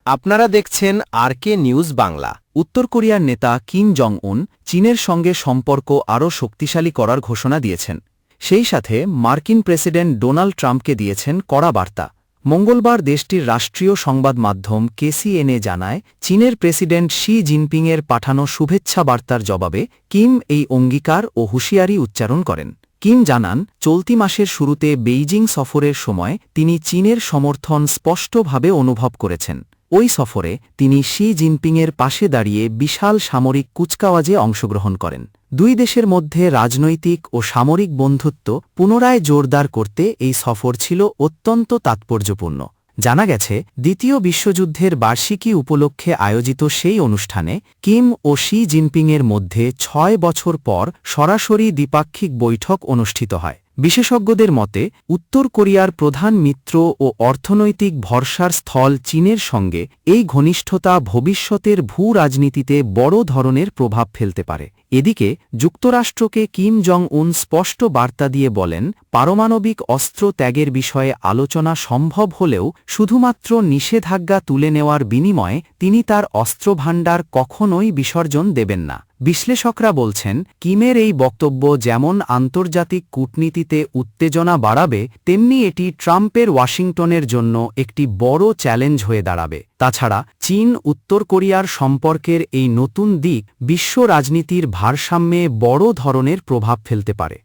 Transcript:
আপনারা দেখছেন আরকে নিউজ বাংলা। উত্তর কোরিয়ার নেতা কিম জং উন চীনের সঙ্গে সম্পর্ক আরও শক্তিশালী করার ঘোষণা দিয়েছেন। সেই সাথে মার্কিন প্রেসিডেন্ট ডোনাল্ড ট্রাম্পকে দিয়েছেন কড়া বার্তা। মঙ্গলবার দেশটির রাষ্ট্রীয় সংবাদ মাধ্যম কেসিএনএ জানায়, চীনের প্রেসিডেন্ট শি জিনপিংয়ের পাঠানো শুভেচ্ছা বার্তার জবাবে কিম এই অঙ্গীকার ও হুঁশিয়ারি উচ্চারণ করেন। কিম জানান, চলতি মাসের শুরুতে বেইজিং সফরের সময় তিনি চীনের সমর্থন স্পষ্টভাবে অনুভব করেছেন। ওই সফরে তিনি শি জিনপিংয়ের পাশে দাঁড়িয়ে বিশাল সামরিক কুচকাওয়াজে অংশগ্রহণ করেন। দুই দেশের মধ্যে রাজনৈতিক ও সামরিক বন্ধুত্ব পুনরায় জোরদার করতে এই সফর ছিল অত্যন্ত তাৎপর্যপূর্ণ। জানা গেছে, দ্বিতীয় বিশ্বযুদ্ধের বার্ষিকী উপলক্ষে আয়োজিত সেই অনুষ্ঠানে কিম ও শি জিনপিংয়ের মধ্যে ৬ বছর পর সরাসরি দ্বিপাক্ষিক বৈঠক অনুষ্ঠিত হয়। বিশেষজ্ঞদের মতে, উত্তর কোরিয়ার প্রধান মিত্র ও অর্থনৈতিক ভরসার স্থল চীনের সঙ্গে এই ঘনিষ্ঠতা ভবিষ্যতের ভূ-রাজনীতিতে বড় ধরনের প্রভাব ফেলতে পারে। এদিকে যুক্তরাষ্ট্রকে কিম জং উন স্পষ্ট বার্তা দিয়ে বলেন, পারমাণবিক অস্ত্র ত্যাগের বিষয়ে আলোচনা সম্ভব হলেও শুধুমাত্র নিষেধাজ্ঞা তুলে নেওয়ার বিনিময়ে তিনি তার অস্ত্রভাণ্ডার কখনোই বিসর্জন দেবেন না। বিশ্লেষকরা বলছেন, কিমের এই বক্তব্য যেমন আন্তর্জাতিক কূটনীতিতে উত্তেজনা বাড়াবে, তেমনি এটি ট্রাম্পের ওয়াশিংটনের জন্য একটি বড় চ্যালেঞ্জ হয়ে দাঁড়াবে। তাছাড়া চীন উত্তর কোরিয়ার সম্পর্কের এই নতুন দিক বিশ্ব রাজনীতির ভারসাম্যে বড় ধরনের প্রভাব ফেলতে পারে।